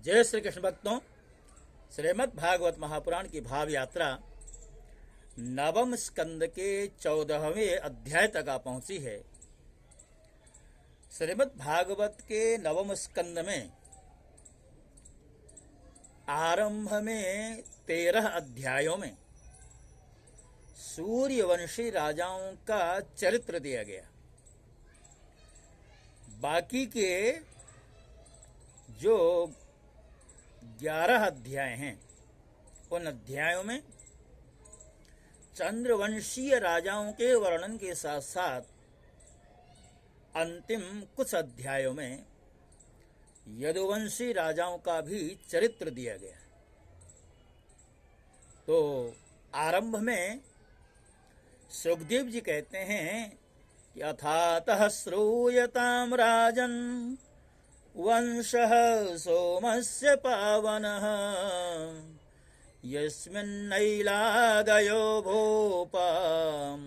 जय श्री कृष्ण भक्तों, श्रीमद् भागवत महापुराण की भाव यात्रा नवम स्कंद के 14वें अध्याय तक आ पहुंची है। श्रीमद् भागवत के नवम स्कंद में आरंभ में 13 अध्यायों में सूर्यवंशी राजाओं का चरित्र दिया गया। बाकी के जो 11 अध्याय हैं उन अध्यायों में चंद्रवंशीय राजाओं के वर्णन के साथ साथ अंतिम कुछ अध्यायों में यदुवंशी राजाओं का भी चरित्र दिया गया। तो आरंभ में सुखदेव जी कहते हैं कि अथातः श्रूयतां राजन् वंशः सोमस्य पावनः यस्मिन्नैलादयो भूपां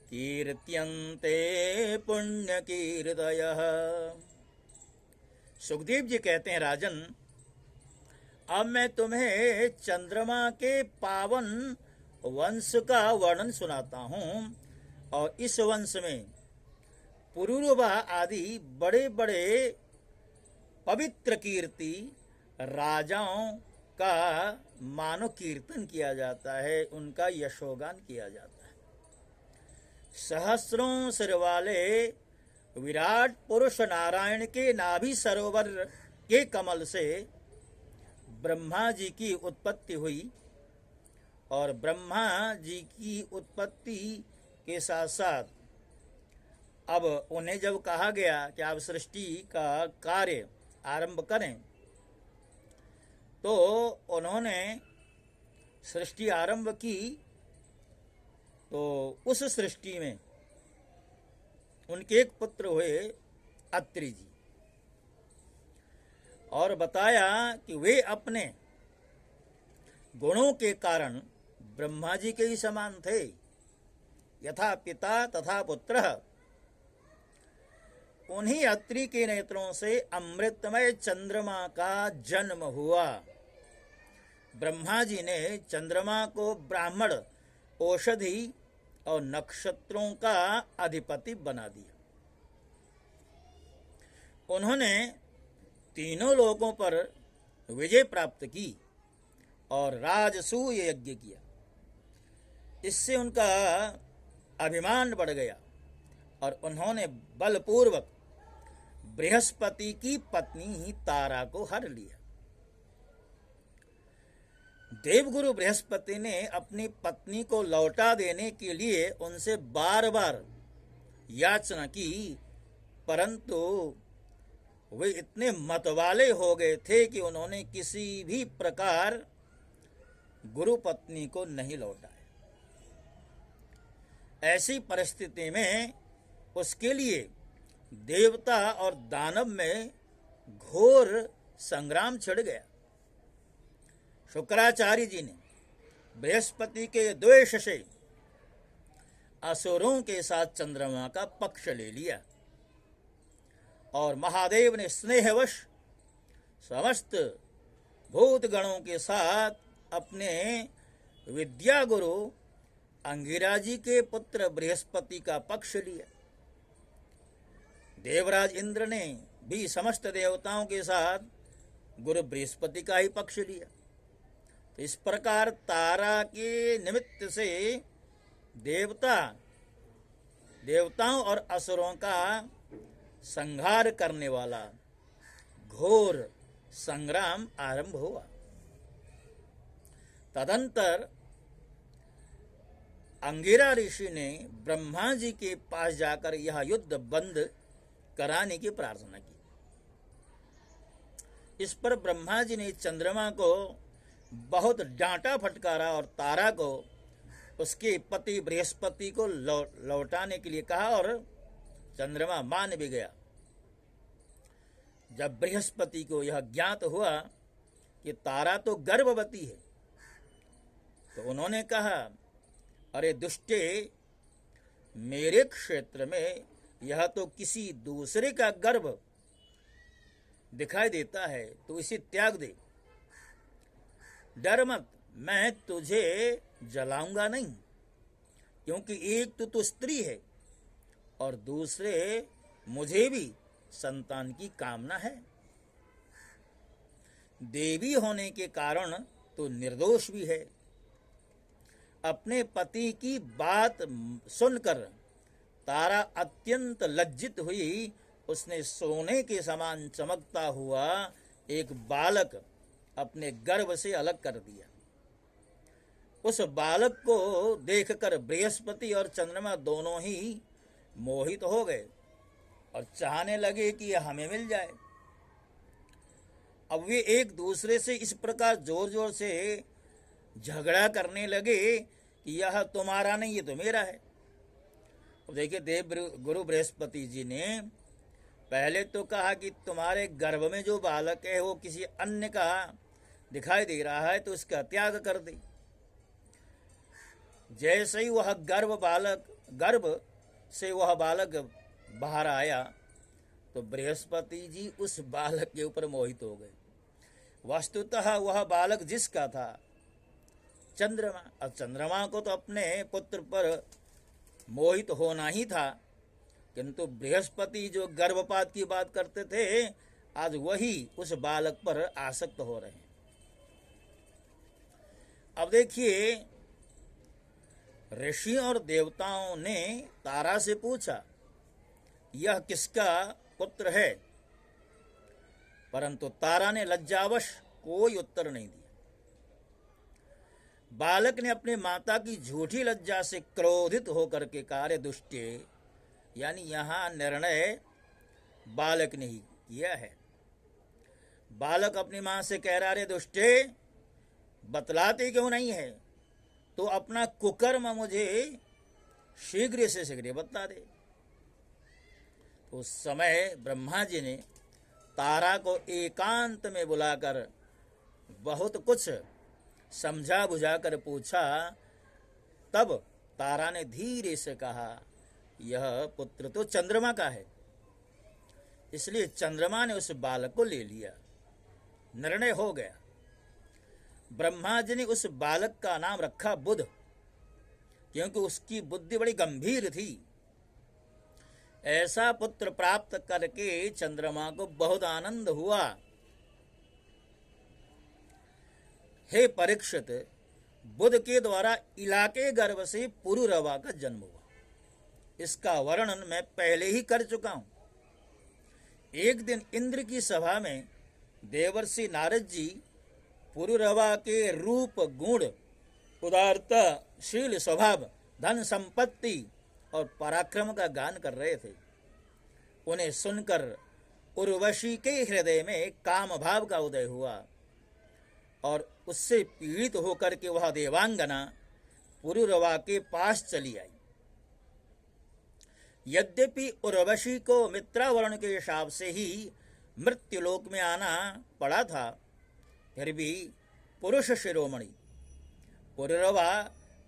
कीर्त्यन्ते पुण्यकीर्तयः। सुखदेव जी कहते हैं, राजन, अब मैं तुम्हें चंद्रमा के पावन वंश का वर्णन सुनाता हूँ। और इस वंश में पुरूरवा आदि बड़े बड़े पवित्र कीर्ति राजाओं का मानो कीर्तन किया जाता है, उनका यशोगान किया जाता है। सहस्रों सिर वाले विराट पुरुष नारायण के नाभि सरोवर के कमल से ब्रह्मा जी की उत्पत्ति हुई। और ब्रह्मा जी की उत्पत्ति के साथ साथ अब उन्हें जब कहा गया कि आप सृष्टि का कार्य आरंभ करें, तो उन्होंने सृष्टि आरंभ की। तो उस सृष्टि में उनके एक पुत्र हुए अत्रि जी, और बताया कि वे अपने गुणों के कारण ब्रह्मा जी के ही समान थे। यथा पिता तथा पुत्रः। उन्हीं अत्रि के नेत्रों से अमृतमय चंद्रमा का जन्म हुआ। ब्रह्मा जी ने चंद्रमा को ब्राह्मण, औषधि और नक्षत्रों का अधिपति बना दिया। उन्होंने तीनों लोकों पर विजय प्राप्त की और राजसूय यज्ञ किया। इससे उनका अभिमान बढ़ गया और उन्होंने बलपूर्वक बृहस्पति की पत्नी ही तारा को हर लिया। देवगुरु बृहस्पति ने अपनी पत्नी को लौटा देने के लिए उनसे बार बार याचना की, परंतु वे इतने मतवाले हो गए थे कि उन्होंने किसी भी प्रकार गुरु पत्नी को नहीं लौटाया। ऐसी परिस्थिति में उसके लिए देवता और दानव में घोर संग्राम छिड़ गया। शुक्राचार्य जी ने बृहस्पति के द्वेष से असुरों के साथ चंद्रमा का पक्ष ले लिया और महादेव ने स्नेहवश समस्त भूतगणों के साथ अपने विद्या गुरु अंगिरा जी के पुत्र बृहस्पति का पक्ष लिया। देवराज इंद्र ने भी समस्त देवताओं के साथ गुरु बृहस्पति का ही पक्ष लिया। तो इस प्रकार तारा के निमित्त से देवताओं और असुरों का संहार करने वाला घोर संग्राम आरंभ हुआ। तदंतर अंगिरा ऋषि ने ब्रह्मा जी के पास जाकर यह युद्ध बंद कराने की प्रार्थना की। इस पर ब्रह्मा जी ने चंद्रमा को बहुत डांटा फटकारा और तारा को उसके पति बृहस्पति को लौटाने के लिए कहा, और चंद्रमा मान भी गया। जब बृहस्पति को यह ज्ञात हुआ कि तारा तो गर्भवती है, तो उन्होंने कहा, अरे दुष्टे, मेरे क्षेत्र में यह तो किसी दूसरे का गर्भ दिखाई देता है तो इसे त्याग दे। डर मत, मैं तुझे जलाऊंगा नहीं, क्योंकि एक तो तू स्त्री है और दूसरे मुझे भी संतान की कामना है। देवी होने के कारण तो निर्दोष भी है। अपने पति की बात सुनकर तारा अत्यंत लज्जित हुई। उसने सोने के समान चमकता हुआ एक बालक अपने गर्भ से अलग कर दिया। उस बालक को देखकर बृहस्पति और चंद्रमा दोनों ही मोहित हो गए और चाहने लगे कि यह हमें मिल जाए। अब वे एक दूसरे से इस प्रकार जोर जोर से झगड़ा करने लगे कि यह तुम्हारा नहीं, ये तो मेरा है। अब देखिए, देव गुरु बृहस्पति जी ने पहले तो कहा कि तुम्हारे गर्भ में जो बालक है वो किसी अन्य का दिखाई दे रहा है, तो इसका त्याग कर दे। जैसे ही वह गर्भ से वह बालक बाहर आया तो बृहस्पति जी उस बालक के ऊपर मोहित हो गए। वस्तुतः वह बालक जिसका था चंद्रमा, अब चंद्रमा को तो अपने पुत्र पर मोहित होना ही था, किंतु बृहस्पति जो गर्भपात की बात करते थे, आज वही उस बालक पर आसक्त हो रहे हैं। अब देखिए, ऋषि और देवताओं ने तारा से पूछा यह किसका पुत्र है, परंतु तारा ने लज्जावश कोई उत्तर नहीं दिया। बालक ने अपने माता की झूठी लज्जा से क्रोधित होकर के कहा, रे दुष्टे, यानी यहां निर्णय बालक ने ही किया है। बालक अपनी मां से कह रहा, रे दुष्टे, बतलाते क्यों नहीं है, तो अपना कुकर्म मुझे शीघ्र से शीघ्र बता दे। तो उस समय ब्रह्मा जी ने तारा को एकांत में बुलाकर बहुत कुछ समझा बुझा कर पूछा। तब तारा ने धीरे से कहा, यह पुत्र तो चंद्रमा का है। इसलिए चंद्रमा ने उस बालक को ले लिया। निर्णय हो गया। ब्रह्मा जी ने उस बालक का नाम रखा बुध, क्योंकि उसकी बुद्धि बड़ी गंभीर थी। ऐसा पुत्र प्राप्त करके चंद्रमा को बहुत आनंद हुआ। हे परीक्षित, बुध के द्वारा इलाके गर्भ से पुरुरवा का जन्म हुआ। इसका वर्णन मैं पहले ही कर चुका हूं। एक दिन इंद्र की सभा में देवर्षि नारद जी पुरुरवा के रूप, गुण, उदारता, शील स्वभाव, धन संपत्ति और पराक्रम का गान कर रहे थे। उन्हें सुनकर उर्वशी के हृदय में काम भाव का उदय हुआ और उससे पीड़ित होकर के वह देवांगना पुरुरवा के पास चली आई। यद्यपि उर्वशी को मित्रावर्ण के हिसाब से ही मृत्युलोक में आना पड़ा था, फिर भी पुरुष शिरोमणि पुरुरवा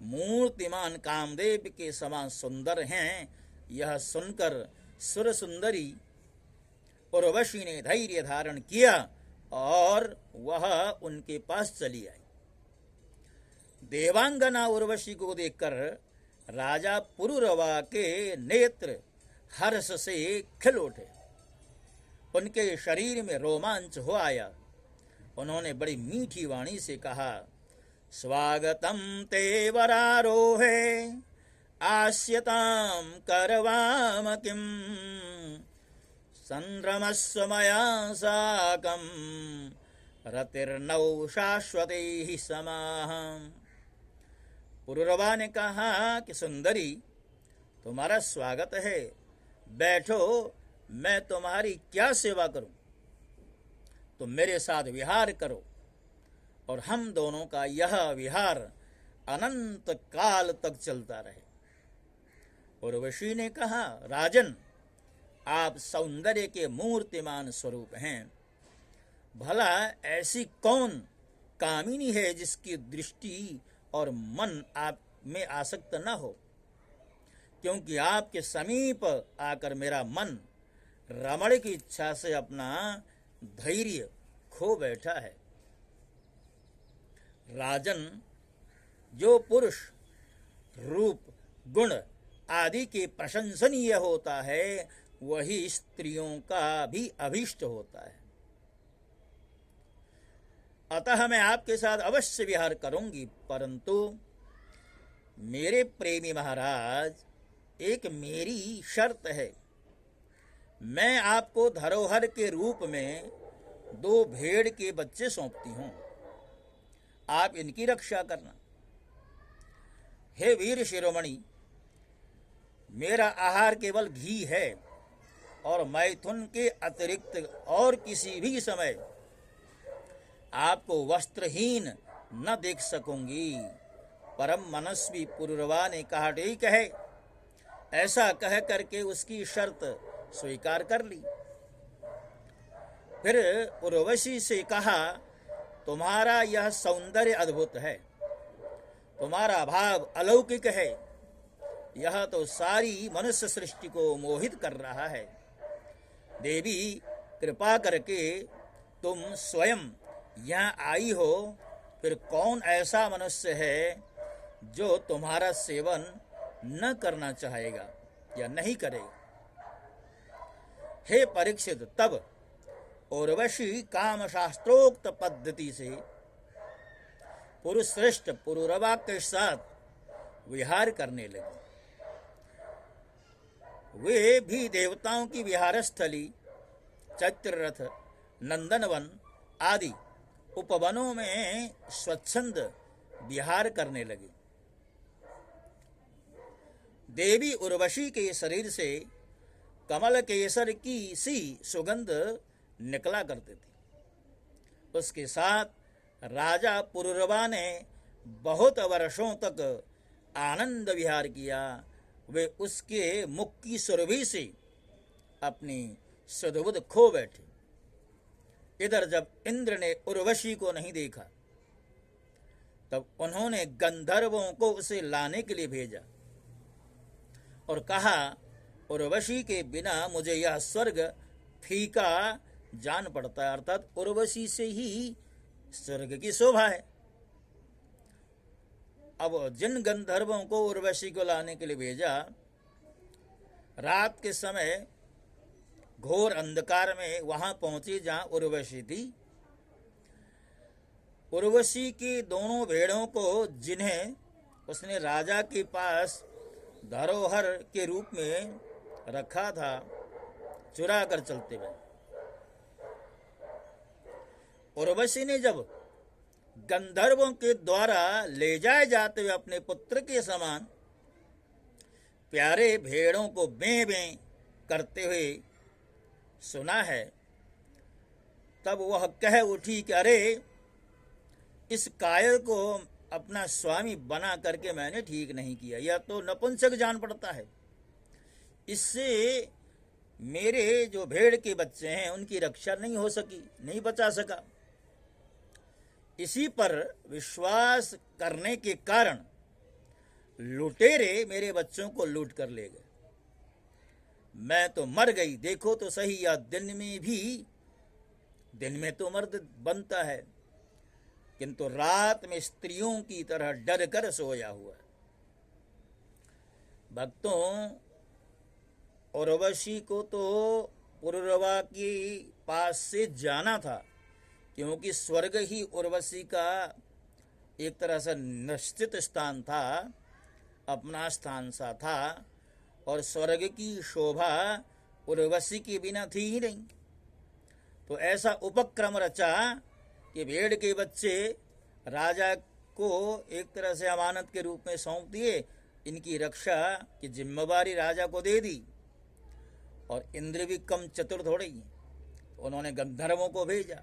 मूर्तिमान कामदेव के समान सुंदर हैं, यह सुनकर सुर सुंदरी उर्वशी ने धैर्य धारण किया और वह उनके पास चली आई। देवांगना उर्वशी को देखकर राजा पुरुरवा के नेत्र हर्ष से खिल उठे। उनके शरीर में रोमांच हो आया। उन्होंने बड़ी मीठी वाणी से कहा, स्वागतम ते वरारोहे आस्यतां करवाम किम संद्रमस्व मया साकं रतिर्नौ शाश्वतैः समाः। पुरुरवा ने कहा कि सुंदरी, तुम्हारा स्वागत है, बैठो, मैं तुम्हारी क्या सेवा करूं। तुम मेरे साथ विहार करो और हम दोनों का यह विहार अनंत काल तक चलता रहे। उर्वशी ने कहा, राजन, आप सौंदर्य के मूर्तिमान स्वरूप हैं। भला ऐसी कौन कामिनी है जिसकी दृष्टि और मन आप में आसक्त न हो, क्योंकि आपके समीप आकर मेरा मन रमण की इच्छा से अपना धैर्य खो बैठा है। राजन, जो पुरुष रूप, गुण आदि के प्रशंसनीय होता है वही स्त्रियों का भी अभीष्ट होता है। अतः मैं आपके साथ अवश्य विहार करूंगी, परंतु मेरे प्रेमी महाराज, एक मेरी शर्त है। मैं आपको धरोहर के रूप में 2 भेड़ के बच्चे सौंपती हूं, आप इनकी रक्षा करना। हे वीर शिरोमणि, मेरा आहार केवल घी है और मैथुन के अतिरिक्त और किसी भी समय आपको वस्त्रहीन न देख सकूंगी। परम मनस्वी पुरुरवा ने कहा, ठीक है। ऐसा कह करके उसकी शर्त स्वीकार कर ली। फिर उर्वशी से कहा, तुम्हारा यह सौंदर्य अद्भुत है, तुम्हारा भाव अलौकिक है, यह तो सारी मनुष्य सृष्टि को मोहित कर रहा है। देवी, कृपा करके तुम स्वयं यहाँ आई हो, फिर कौन ऐसा मनुष्य है जो तुम्हारा सेवन न करना चाहेगा या नहीं करेगा। हे परीक्षित, तब उर्वशी काम शास्त्रोक्त पद्धति से पुरुष श्रेष्ठ पुरुरवा के साथ विहार करने लगे। वे भी देवताओं की विहार स्थली, चैत्ररथ, नंदनवन आदि उपवनों में स्वच्छंद विहार करने लगे। देवी उर्वशी के शरीर से कमल केसर की सी सुगंध निकला करती थी। उसके साथ राजा पुरुरवा ने बहुत वर्षों तक आनंद विहार किया। वे उसके मुख की सुरभि से अपनी सुधबुध खो बैठे। इधर जब इंद्र ने उर्वशी को नहीं देखा, तब उन्होंने गंधर्वों को उसे लाने के लिए भेजा और कहा, उर्वशी के बिना मुझे यह स्वर्ग फीका जान पड़ता है। अर्थात उर्वशी से ही स्वर्ग की शोभा है। अब जिन गंधर्वों को उर्वशी को लाने के लिए भेजा, रात के समय घोर अंधकार में वहां पहुंचे जहां उर्वशी थी। उर्वशी की दोनों भेड़ों को, जिन्हें उसने राजा के पास धरोहर के रूप में रखा था, चुरा कर चलते हुए उर्वशी ने जब गंधर्वों के द्वारा ले जाए जाते हुए अपने पुत्र के समान प्यारे भेड़ों को बें बें करते हुए सुना है, तब वह कह उठी कि अरे, इस कायर को अपना स्वामी बना करके मैंने ठीक नहीं किया, यह तो नपुंसक जान पड़ता है। इससे मेरे जो भेड़ के बच्चे हैं उनकी रक्षा नहीं हो सकी, नहीं बचा सका। इसी पर विश्वास करने के कारण लुटेरे मेरे बच्चों को लूट कर ले गए। मैं तो मर गई। देखो तो सही, या दिन में तो मर्द बनता है, किंतु रात में स्त्रियों की तरह डर कर सोया हुआ है। भक्तों, उर्वशी को तो पुरुरवा के पास से जाना था, क्योंकि स्वर्ग ही उर्वशी का एक तरह से निश्चित स्थान था, अपना स्थान सा था, और स्वर्ग की शोभा उर्वशी के बिना थी ही नहीं। तो ऐसा उपक्रम रचा कि भेड़ के बच्चे राजा को एक तरह से अमानत के रूप में सौंप दिए, इनकी रक्षा की जिम्मेवारी राजा को दे दी। और इंद्र भी कम चतुर थोड़े ही, उन्होंने गंधर्वों को भेजा।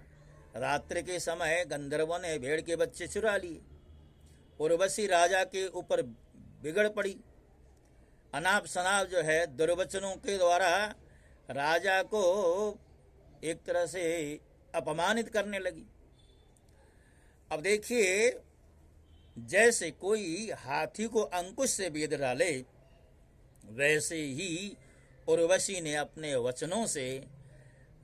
रात्रि के समय गंधर्वों ने भेड़ के बच्चे चुरा लिए। उर्वशी राजा के ऊपर बिगड़ पड़ी। अनाप शनाप जो है दुर्वचनों के द्वारा राजा को एक तरह से अपमानित करने लगी। अब देखिए, जैसे कोई हाथी को अंकुश से बेध डाले, वैसे ही उर्वशी ने अपने वचनों से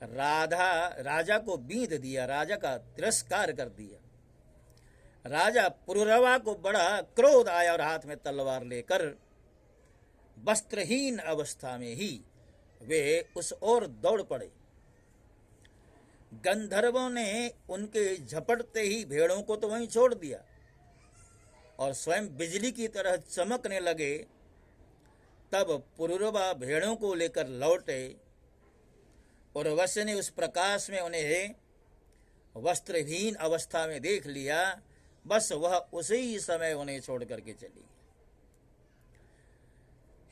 राजा को बींध दिया, राजा का तिरस्कार कर दिया। राजा पुरुरवा को बड़ा क्रोध आया और हाथ में तलवार लेकर वस्त्रहीन अवस्था में ही वे उस ओर दौड़ पड़े। गंधर्वों ने उनके झपटते ही भेड़ों को तो वहीं छोड़ दिया और स्वयं बिजली की तरह चमकने लगे। तब पुरुरवा भेड़ों को लेकर लौटे। उर्वशी ने उस प्रकाश में उन्हें वस्त्रहीन अवस्था में देख लिया। बस वह उसी समय उन्हें छोड़ करके चली।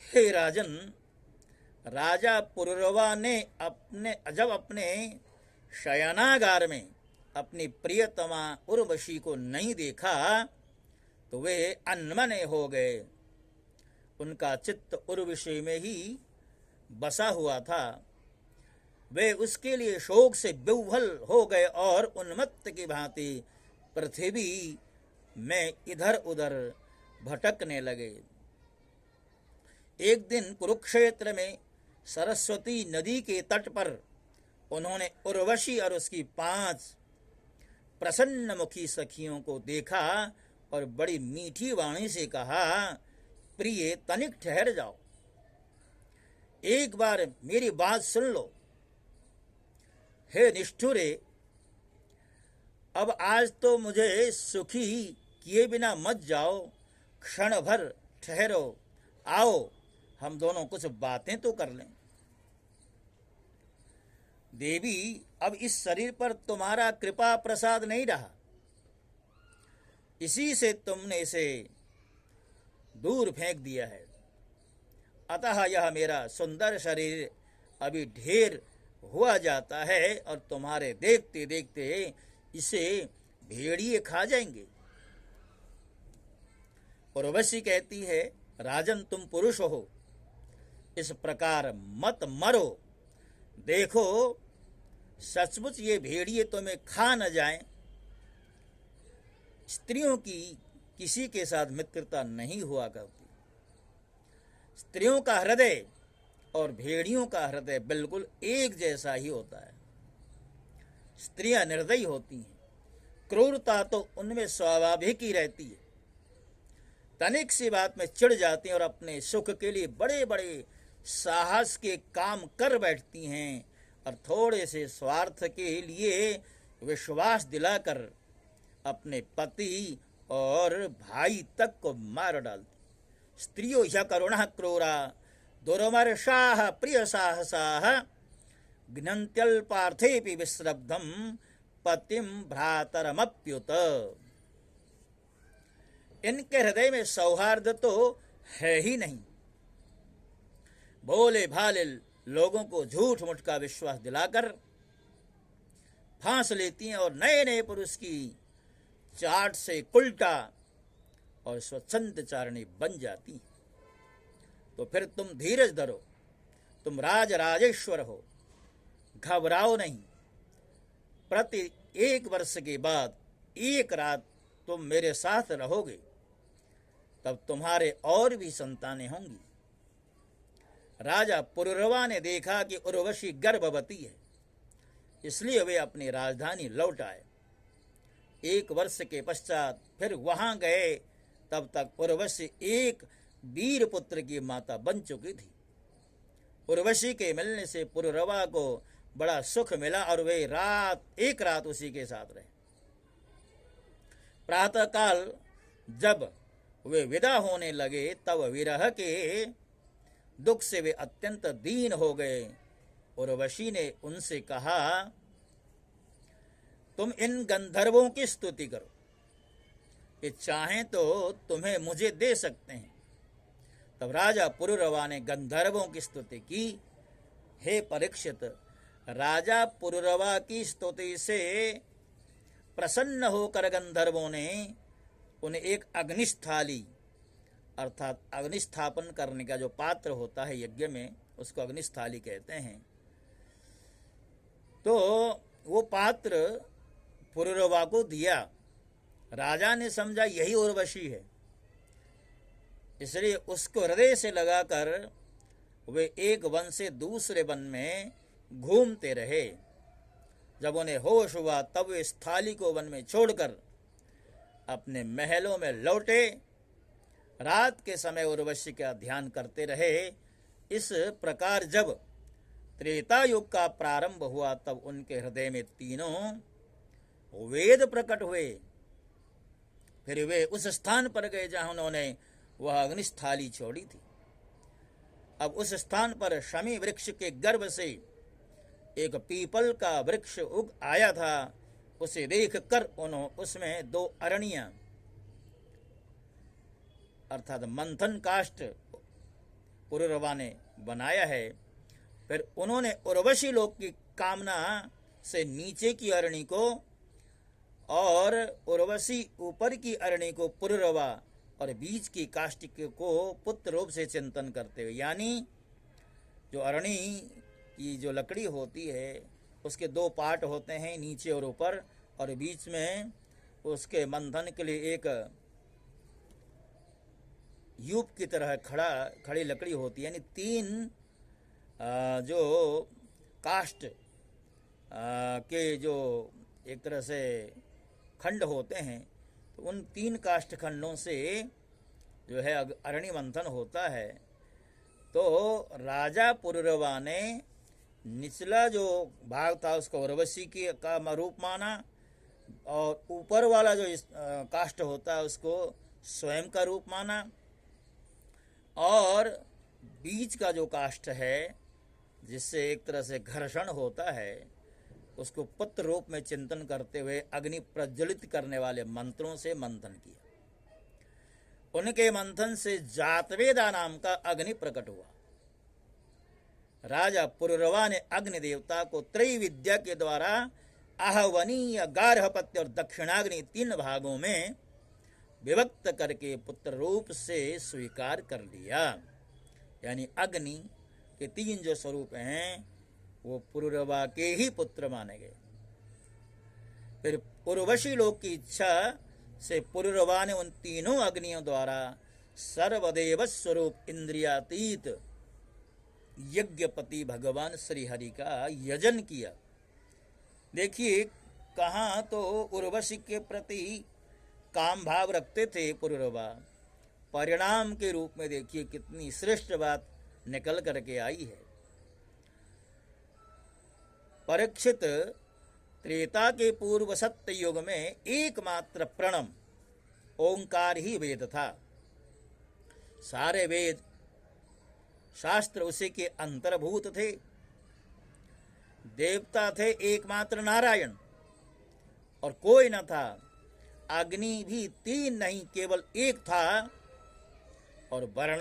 हे राजन, राजा पुरुरवा ने जब अपने शयनागार में अपनी प्रियतमा उर्वशी को नहीं देखा तो वे अनमने हो गए। उनका चित्त उर्वशी में ही बसा हुआ था। वे उसके लिए शोक से विह्वल हो गए और उन्मत्त की भांति पृथ्वी में इधर उधर भटकने लगे। एक दिन कुरुक्षेत्र में सरस्वती नदी के तट पर उन्होंने उर्वशी और उसकी 5 प्रसन्न मुखी सखियों को देखा और बड़ी मीठी वाणी से कहा, प्रिय तनिक ठहर जाओ, एक बार मेरी बात सुन लो। हे निष्ठुरे, अब आज तो मुझे सुखी किए बिना मत जाओ, क्षण भर ठहरो, आओ हम दोनों कुछ बातें तो कर लें। देवी, अब इस शरीर पर तुम्हारा कृपा प्रसाद नहीं रहा, इसी से तुमने इसे दूर फेंक दिया है। अतः यह मेरा सुंदर शरीर अभी ढेर हुआ जाता है और तुम्हारे देखते देखते इसे भेड़िए खा जाएंगे। उर्वशी कहती है, राजन तुम पुरुष हो, इस प्रकार मत मरो। देखो सचमुच ये भेड़िए तुम्हें खा न जाएं। स्त्रियों की किसी के साथ मित्रता नहीं हुआ करती। स्त्रियों का हृदय और भेड़ियों का हृदय बिल्कुल एक जैसा ही होता है। स्त्रियां निर्दयी होती हैं, क्रूरता तो उनमें स्वाभाविक ही रहती है। तनिक सी बात में चिढ़ जाती हैं और अपने सुख के लिए बड़े बड़े साहस के काम कर बैठती हैं और थोड़े से स्वार्थ के लिए विश्वास दिलाकर अपने पति और भाई तक को मार डालती। स्त्रियो ह्य करुणः क्रूरा दुर्मर्षाः प्रिय साहसाः घ्नन्त्यल्पार्थेऽपि विश्रब्धं पतिं भ्रातरमप्युत। इनके हृदय में सौहार्द तो है ही नहीं। भोले भाले लोगों को झूठ मूठ का विश्वास दिलाकर फांस लेती हैं और नए नए पुरुष की चाट से उल्टा और स्वच्छंद चारणी बन जाती हैं। तो फिर तुम धीरज धरो, तुम राजेश्वर हो, घबराओ नहीं। प्रति 1 वर्ष के बाद 1 रात तुम मेरे साथ रहोगे, तब तुम्हारे और भी संतानें होंगी। राजा पुरुरवा ने देखा कि उर्वशी गर्भवती है, इसलिए वे अपनी राजधानी लौट आए। 1 वर्ष के पश्चात फिर वहां गए, तब तक उर्वशी एक वीर पुत्र की माता बन चुकी थी। उर्वशी के मिलने से पुरुरवा को बड़ा सुख मिला और वे एक रात उसी के साथ रहे। प्रातःकाल जब वे विदा होने लगे तब विरह के दुख से वे अत्यंत दीन हो गए। उर्वशी ने उनसे कहा, तुम इन गंधर्वों की स्तुति करो, ये चाहें तो तुम्हें मुझे दे सकते हैं। तब राजा पुरुरवा ने गंधर्वों की स्तुति की। हे परीक्षित, राजा पुरुरवा की स्तुति से प्रसन्न होकर गंधर्वों ने उन्हें एक अग्निस्थाली अर्थात अग्निस्थापन करने का जो पात्र होता है यज्ञ में, उसको अग्निस्थाली कहते हैं, तो वो पात्र पुरुरवा को दिया। राजा ने समझा यही उर्वशी है, इसलिए उसको हृदय से लगाकर वे एक वन से दूसरे वन में घूमते रहे। जब उन्हें होश हुआ तब वे इस थाली को वन में छोड़कर अपने महलों में लौटे। रात के समय उर्वशी का ध्यान करते रहे। इस प्रकार जब त्रेता युग का प्रारंभ हुआ तब उनके हृदय में तीनों वेद प्रकट हुए। फिर वे उस स्थान पर गए जहां उन्होंने वह अग्निस्थाली छोड़ी थी। अब उस स्थान पर शमी वृक्ष के गर्भ से एक पीपल का वृक्ष उग आया था। उसे देख कर उसमें 2 अरणियां अर्थात मंथन काष्ठ पुरुरवा ने बनाया है। फिर उन्होंने उर्वशी लोक की कामना से नीचे की अरणी को और उर्वशी ऊपर की अरणी को पुरुरवा और बीच की काष्टिक को पुत्र रूप से चिंतन करते हुए, यानी जो अरणी की जो लकड़ी होती है उसके 2 पार्ट होते हैं, नीचे और ऊपर, और बीच में उसके मंथन के लिए एक यूप की तरह खड़ी लकड़ी होती है। यानी 3 जो काष्ठ के जो एक तरह से खंड होते हैं, तो उन 3 काष्ठ खंडों से जो है अरणि मंथन होता है। तो राजा पुरुरवा ने निचला जो भाग था उसको उर्वशी का रूप माना, और ऊपर वाला जो काष्ठ होता है उसको स्वयं का रूप माना, और बीच का जो काष्ठ है जिससे एक तरह से घर्षण होता है उसको पुत्र रूप में चिंतन करते हुए अग्नि प्रज्वलित करने वाले मंत्रों से मंथन किया। उनके मंथन से जातवेदा नाम का अग्नि प्रकट हुआ। राजा पुरुरवा ने अग्नि देवता को त्रैविद्या के द्वारा आहवनीय, गार्हपत्य और दक्षिणाग्नि 3 भागों में विभक्त करके पुत्र रूप से स्वीकार कर लिया। यानी अग्नि के 3 जो स्वरूप हैं वो पुरुरवा के ही पुत्र माने गए। फिर उर्वशी लोक की इच्छा से पुरुरवा ने उन तीनों अग्नियों द्वारा सर्वदेव स्वरूप इंद्रियातीत यज्ञपति भगवान श्री हरि का यजन किया। देखिए कहाँ तो उर्वशी के प्रति काम भाव रखते थे पुरुरवा, परिणाम के रूप में देखिए कितनी श्रेष्ठ बात निकल करके आई है। परीक्षित, त्रेता के पूर्व सत्य युग में एकमात्र प्रणम ओंकार ही वेद था। सारे वेद शास्त्र उसी के अंतर्भूत थे। देवता थे एकमात्र नारायण, और कोई न था। अग्नि भी 3 नहीं केवल 1 था, और वर्ण